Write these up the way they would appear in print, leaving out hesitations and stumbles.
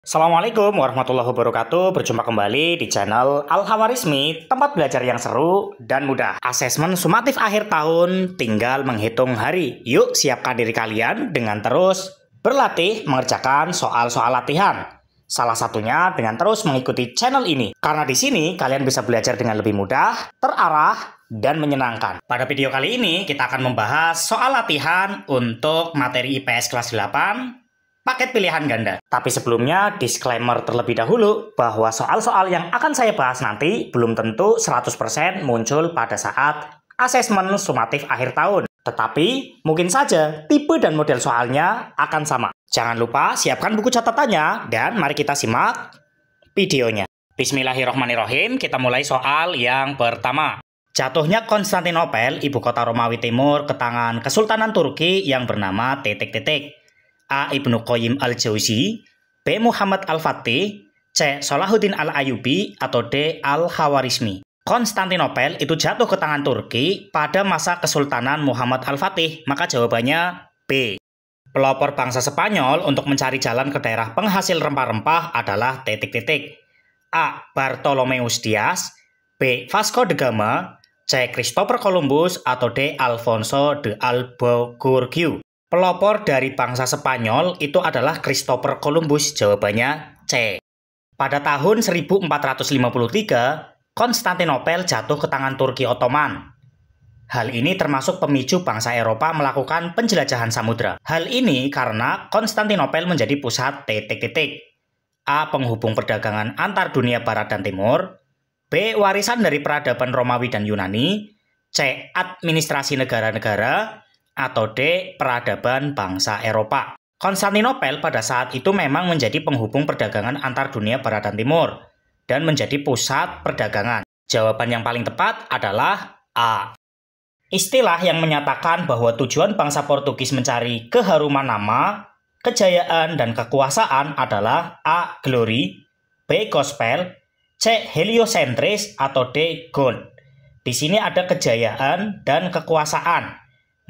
Assalamualaikum warahmatullahi wabarakatuh. Berjumpa kembali di channel Al-Khawarizmi, tempat belajar yang seru dan mudah. Asesmen sumatif akhir tahun tinggal menghitung hari. Yuk siapkan diri kalian dengan terus berlatih mengerjakan soal-soal latihan. Salah satunya dengan terus mengikuti channel ini. Karena di sini kalian bisa belajar dengan lebih mudah, terarah, dan menyenangkan. Pada video kali ini kita akan membahas soal latihan untuk materi IPS kelas 8 paket pilihan ganda. Tapi sebelumnya disclaimer terlebih dahulu bahwa soal-soal yang akan saya bahas nanti belum tentu 100% muncul pada saat asesmen sumatif akhir tahun. Tetapi mungkin saja tipe dan model soalnya akan sama. Jangan lupa siapkan buku catatannya dan mari kita simak videonya. Bismillahirrohmanirrohim, kita mulai soal yang pertama. Jatuhnya Konstantinopel, ibu kota Romawi Timur, ke tangan Kesultanan Turki yang bernama titik-titik. A. Ibnu Qayyim al-Jauzi, B. Muhammad al-Fatih, C. Salahuddin al-Ayyubi, atau D. Al-Khawarizmi. Konstantinopel itu jatuh ke tangan Turki pada masa Kesultanan Muhammad al-Fatih, maka jawabannya B. Pelopor bangsa Spanyol untuk mencari jalan ke daerah penghasil rempah-rempah adalah titik-titik. A. Bartolomeus Dias, B. Vasco da Gama, C. Christopher Columbus, atau D. Alfonso de Albuquerque. Pelopor dari bangsa Spanyol itu adalah Christopher Columbus, jawabannya C. Pada tahun 1453, Konstantinopel jatuh ke tangan Turki Ottoman. Hal ini termasuk pemicu bangsa Eropa melakukan penjelajahan samudra. Hal ini karena Konstantinopel menjadi pusat titik-titik. A. Penghubung perdagangan antar dunia barat dan timur, B. Warisan dari peradaban Romawi dan Yunani, C. Administrasi negara-negara, atau D. Peradaban bangsa Eropa. Konstantinopel pada saat itu memang menjadi penghubung perdagangan antar dunia barat dan timur dan menjadi pusat perdagangan. Jawaban yang paling tepat adalah A. Istilah yang menyatakan bahwa tujuan bangsa Portugis mencari keharuman nama, kejayaan, dan kekuasaan adalah A. Glory, B. Gospel, C. Heliocentris, atau D. Gold. Di sini ada kejayaan dan kekuasaan.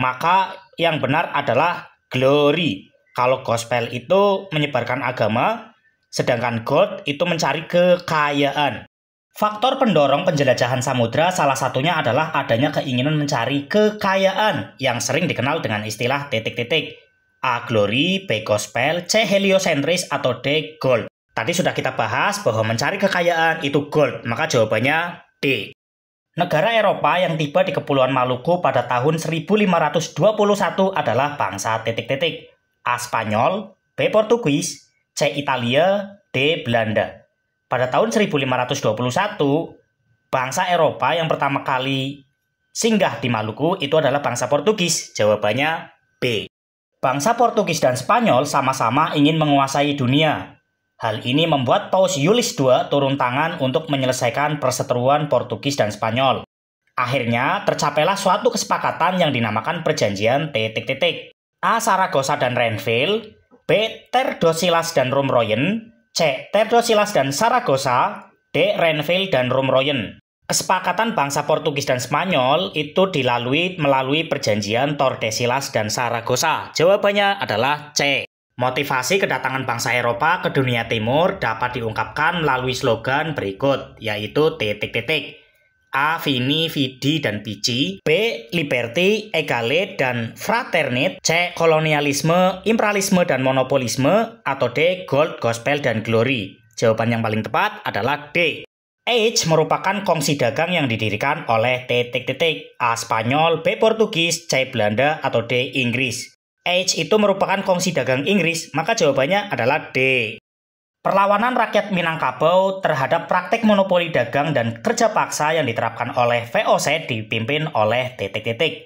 Maka yang benar adalah glory. Kalau gospel itu menyebarkan agama, sedangkan gold itu mencari kekayaan. Faktor pendorong penjelajahan samudra salah satunya adalah adanya keinginan mencari kekayaan yang sering dikenal dengan istilah titik-titik. A. Glory, B. Gospel, C. Heliocentris, atau D. Gold. Tadi sudah kita bahas bahwa mencari kekayaan itu gold, maka jawabannya D. Negara Eropa yang tiba di Kepulauan Maluku pada tahun 1521 adalah bangsa titik-titik. A. Spanyol, B. Portugis, C. Italia, D. Belanda. Pada tahun 1521, bangsa Eropa yang pertama kali singgah di Maluku itu adalah bangsa Portugis. Jawabannya B. Bangsa Portugis dan Spanyol sama-sama ingin menguasai dunia. Hal ini membuat Paus Julius II turun tangan untuk menyelesaikan perseteruan Portugis dan Spanyol. Akhirnya, tercapailah suatu kesepakatan yang dinamakan Perjanjian titik-titik. A. Saragossa dan Renville, B. Tordesillas dan Rumroyen, C. Tordesillas dan Saragossa, D. Renville dan Rumroyen. Kesepakatan bangsa Portugis dan Spanyol itu dilalui melalui Perjanjian Tordesillas dan Saragossa. Jawabannya adalah C. Motivasi kedatangan bangsa Eropa ke dunia timur dapat diungkapkan melalui slogan berikut, yaitu titik-titik. A. Vini, Vidi, dan Vici, B. Liberty, Egalite, dan Fraternite, C. Kolonialisme, imperialisme, dan monopolisme, atau D. Gold, Gospel, dan Glory. Jawaban yang paling tepat adalah D. Age merupakan kongsi dagang yang didirikan oleh titik-titik. A. Spanyol, B. Portugis, C. Belanda, atau D. Inggris. Age itu merupakan kongsi dagang Inggris, maka jawabannya adalah D. Perlawanan rakyat Minangkabau terhadap praktek monopoli dagang dan kerja paksa yang diterapkan oleh VOC dipimpin oleh titik-titik.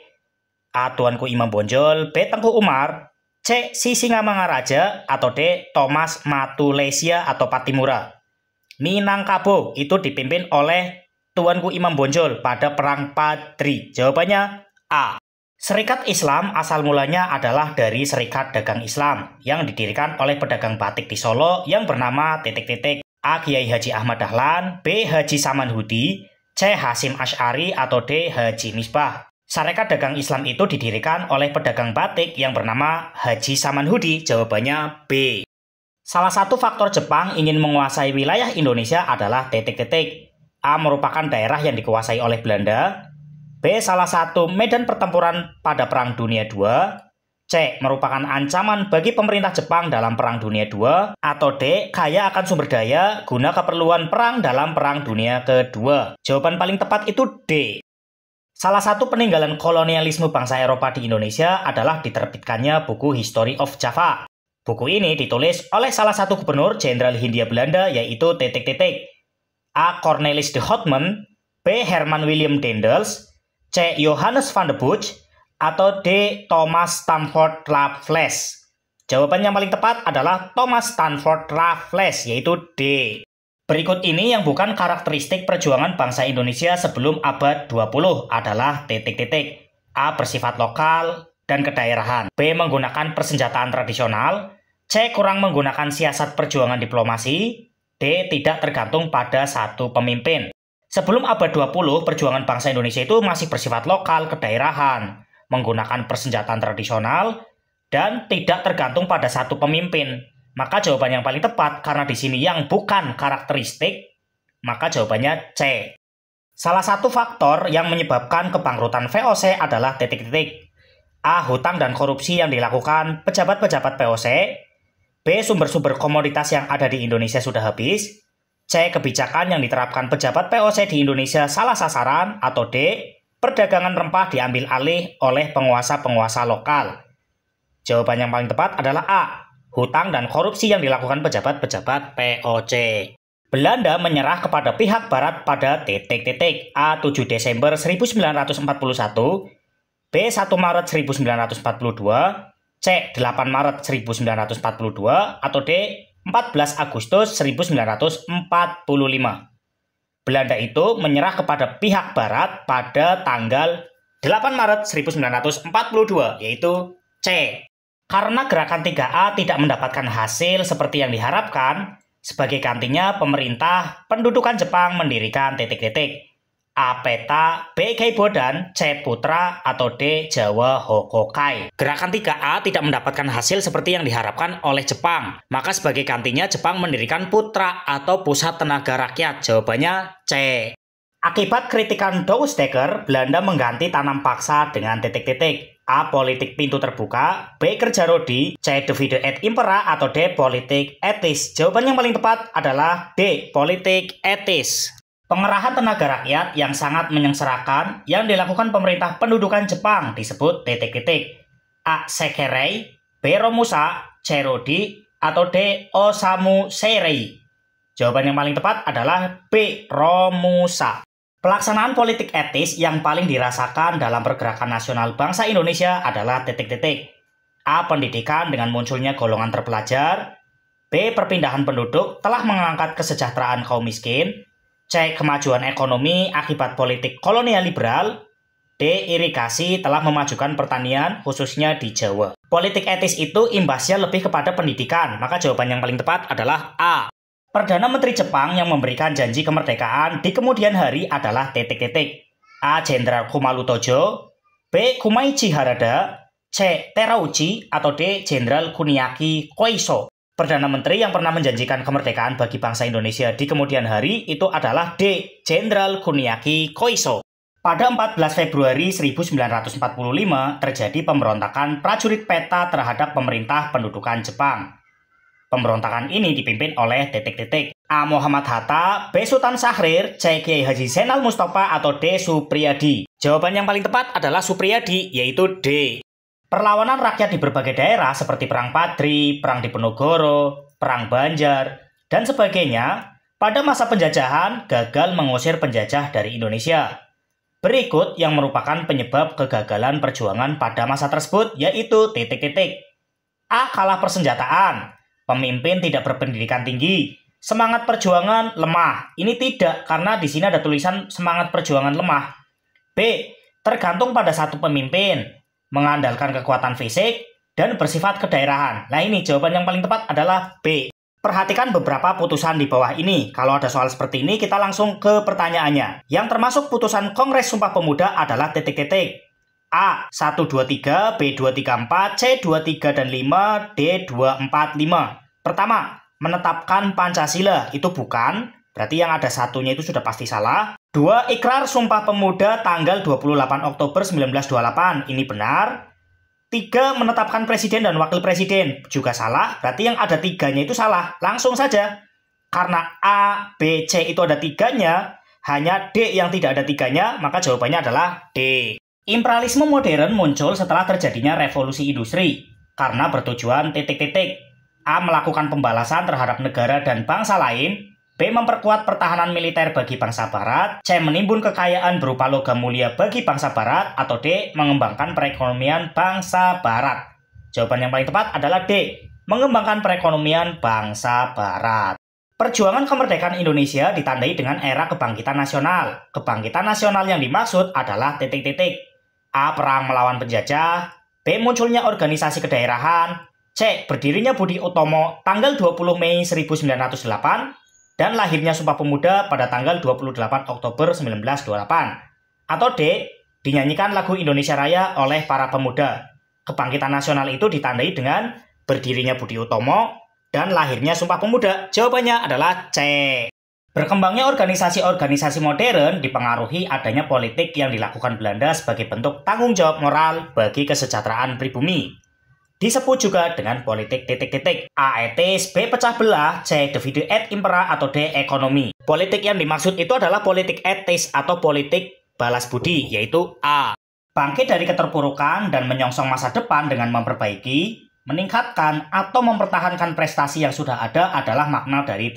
A. Tuanku Imam Bonjol, B. Tengku Umar, C. Sisingamangaraja, atau D. Thomas Matulesia atau Patimura. Minangkabau itu dipimpin oleh Tuanku Imam Bonjol pada Perang Padri. Jawabannya A. Serikat Islam asal mulanya adalah dari Serikat Dagang Islam yang didirikan oleh pedagang batik di Solo yang bernama titik-titik. A. Kiai Haji Ahmad Dahlan, B. Haji Saman Hudi, C. Hasim Asy'ari, atau D. Haji Misbah. Serikat Dagang Islam itu didirikan oleh pedagang batik yang bernama Haji Saman Hudi. Jawabannya B. Salah satu faktor Jepang ingin menguasai wilayah Indonesia adalah titik-titik. A. Merupakan daerah yang dikuasai oleh Belanda. B. Salah satu medan pertempuran pada Perang Dunia II. C. Merupakan ancaman bagi pemerintah Jepang dalam Perang Dunia II. Atau D. Kaya akan sumber daya guna keperluan perang dalam Perang Dunia Kedua. Jawaban paling tepat itu D. Salah satu peninggalan kolonialisme bangsa Eropa di Indonesia adalah diterbitkannya buku History of Java. Buku ini ditulis oleh salah satu gubernur Jenderal Hindia Belanda yaitu titik-titik. A. Cornelis de Houtman, B. Herman William Daendels, C. Johannes van de Bosch, atau D. Thomas Stamford Raffles. Jawaban yang paling tepat adalah Thomas Stamford Raffles yaitu D. Berikut ini yang bukan karakteristik perjuangan bangsa Indonesia sebelum abad 20 adalah titik-titik. A. Bersifat lokal dan kedaerahan. B. Menggunakan persenjataan tradisional. C. Kurang menggunakan siasat perjuangan diplomasi. D. Tidak tergantung pada satu pemimpin. Sebelum abad 20, perjuangan bangsa Indonesia itu masih bersifat lokal, kedaerahan, menggunakan persenjataan tradisional, dan tidak tergantung pada satu pemimpin. Maka jawaban yang paling tepat, karena di sini yang bukan karakteristik, maka jawabannya C. Salah satu faktor yang menyebabkan kebangkrutan VOC adalah titik-titik. A. Hutang dan korupsi yang dilakukan pejabat-pejabat VOC. B. Sumber-sumber komoditas yang ada di Indonesia sudah habis. C. Kebijakan yang diterapkan pejabat VOC di Indonesia salah sasaran. Atau D. Perdagangan rempah diambil alih oleh penguasa-penguasa lokal. Jawaban yang paling tepat adalah A. Hutang dan korupsi yang dilakukan pejabat-pejabat VOC. Belanda menyerah kepada pihak barat pada titik-titik. A. 7 Desember 1941. B. 1 Maret 1942, C. 8 Maret 1942, atau D. 14 Agustus 1945. Belanda itu menyerah kepada pihak barat pada tanggal 8 Maret 1942, yaitu C. Karena gerakan 3A tidak mendapatkan hasil seperti yang diharapkan, sebagai gantinya pemerintah pendudukan Jepang mendirikan titik-titik. A. Peta, B. Keibodan, C. Putra, atau D. Jawa Hokokai. Gerakan 3A tidak mendapatkan hasil seperti yang diharapkan oleh Jepang. Maka sebagai gantinya Jepang mendirikan Putra atau Pusat Tenaga Rakyat. Jawabannya C. Akibat kritikan Douwesdekker, Belanda mengganti tanam paksa dengan titik-titik. A. Politik pintu terbuka, B. Kerja rodi, C. Divide et impera, atau D. Politik etis. Jawaban yang paling tepat adalah D. Politik etis. Pengerahan tenaga rakyat yang sangat menyengsarakan yang dilakukan pemerintah pendudukan Jepang disebut titik-titik. A. Sekerei, B. Romusa, C. Rodi, atau D. Osamu Seirei. Jawaban yang paling tepat adalah B. Romusa. Pelaksanaan politik etis yang paling dirasakan dalam pergerakan nasional bangsa Indonesia adalah titik-titik. A. Pendidikan dengan munculnya golongan terpelajar. B. Perpindahan penduduk telah mengangkat kesejahteraan kaum miskin. C. Kemajuan ekonomi akibat politik kolonial liberal. D. Irigasi telah memajukan pertanian khususnya di Jawa. Politik etis itu imbasnya lebih kepada pendidikan, maka jawaban yang paling tepat adalah A. Perdana Menteri Jepang yang memberikan janji kemerdekaan di kemudian hari adalah titik-titik. A. Jenderal Kumail Tojo, B. Kumaichi Harada, C. Terauchi, atau D. Jenderal Kuniaki Koiso. Perdana Menteri yang pernah menjanjikan kemerdekaan bagi bangsa Indonesia di kemudian hari itu adalah D. Jenderal Kuniaki Koiso. Pada 14 Februari 1945 terjadi pemberontakan prajurit peta terhadap pemerintah pendudukan Jepang. Pemberontakan ini dipimpin oleh titik-titik. A. Muhammad Hatta, B. Sultan Syahrir, C. Kiai Haji Zainal Mustafa, atau D. Supriyadi. Jawaban yang paling tepat adalah Supriyadi, yaitu D. Perlawanan rakyat di berbagai daerah seperti Perang Padri, Perang Diponegoro, Perang Banjar, dan sebagainya pada masa penjajahan gagal mengusir penjajah dari Indonesia. Berikut yang merupakan penyebab kegagalan perjuangan pada masa tersebut yaitu titik-titik. A. Kalah persenjataan, pemimpin tidak berpendidikan tinggi, semangat perjuangan lemah. Ini tidak, karena di sini ada tulisan semangat perjuangan lemah. B. Tergantung pada satu pemimpin, mengandalkan kekuatan fisik, dan bersifat kedaerahan. Nah ini jawaban yang paling tepat adalah B. Perhatikan beberapa putusan di bawah ini. Kalau ada soal seperti ini, kita langsung ke pertanyaannya. Yang termasuk putusan Kongres Sumpah Pemuda adalah titik-titik. A. 123, B. 234, C. 23 dan 5, D. 245. Pertama, menetapkan Pancasila, itu bukan. Berarti yang ada satunya itu sudah pasti salah. 2. Ikrar Sumpah Pemuda tanggal 28 Oktober 1928, ini benar. 3. Menetapkan presiden dan wakil presiden, juga salah. Berarti yang ada 3-nya itu salah. Langsung saja. Karena A, B, C itu ada 3-nya, hanya D yang tidak ada 3-nya, maka jawabannya adalah D. Imperialisme modern muncul setelah terjadinya revolusi industri karena bertujuan A. Melakukan pembalasan terhadap negara dan bangsa lain. B. Memperkuat pertahanan militer bagi bangsa barat. C. Menimbun kekayaan berupa logam mulia bagi bangsa barat. Atau D. Mengembangkan perekonomian bangsa barat. Jawaban yang paling tepat adalah D. Mengembangkan perekonomian bangsa barat. Perjuangan kemerdekaan Indonesia ditandai dengan era kebangkitan nasional. Kebangkitan nasional yang dimaksud adalah A. Perang melawan penjajah. B. Munculnya organisasi kedaerahan. C. Berdirinya Budi Utomo tanggal 20 Mei 1908. Dan lahirnya Sumpah Pemuda pada tanggal 28 Oktober 1928. Atau D. Dinyanyikan lagu Indonesia Raya oleh para pemuda. Kebangkitan nasional itu ditandai dengan berdirinya Budi Utomo dan lahirnya Sumpah Pemuda. Jawabannya adalah C. Berkembangnya organisasi-organisasi modern dipengaruhi adanya politik yang dilakukan Belanda sebagai bentuk tanggung jawab moral bagi kesejahteraan pribumi. Disebut juga dengan politik A. Etis, B. Pecah belah, C. Divide et impera, atau D. Ekonomi. Politik yang dimaksud itu adalah politik etis atau politik balas budi, yaitu A. Bangkit dari keterpurukan dan menyongsong masa depan dengan memperbaiki, meningkatkan, atau mempertahankan prestasi yang sudah ada adalah makna dari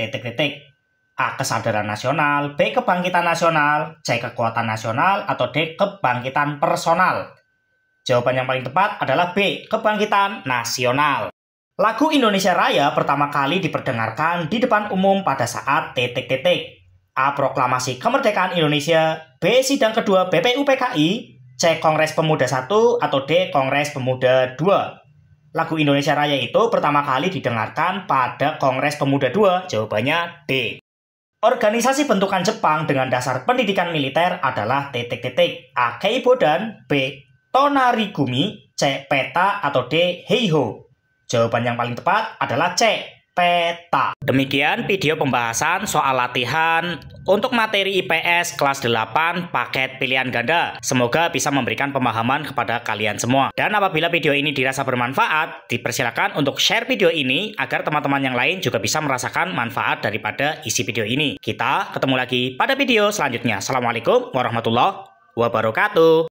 A. Kesadaran nasional, B. Kebangkitan nasional, C. Kekuatan nasional, atau D. Kebangkitan personal. Jawaban yang paling tepat adalah B. Kebangkitan nasional. Lagu Indonesia Raya pertama kali diperdengarkan di depan umum pada saat A. Proklamasi Kemerdekaan Indonesia, B. Sidang kedua BPUPKI, C. Kongres Pemuda I, atau D. Kongres Pemuda II. Lagu Indonesia Raya itu pertama kali didengarkan pada Kongres Pemuda II. Jawabannya D. Organisasi bentukan Jepang dengan dasar pendidikan militer adalah A. Keibodan, B. Tonarigumi, C. Peta, atau D. Heiho. Jawaban yang paling tepat adalah C. Peta. Demikian video pembahasan soal latihan untuk materi IPS kelas 8 paket pilihan ganda. Semoga bisa memberikan pemahaman kepada kalian semua. Dan apabila video ini dirasa bermanfaat, dipersilakan untuk share video ini agar teman-teman yang lain juga bisa merasakan manfaat daripada isi video ini. Kita ketemu lagi pada video selanjutnya. Assalamualaikum warahmatullahi wabarakatuh.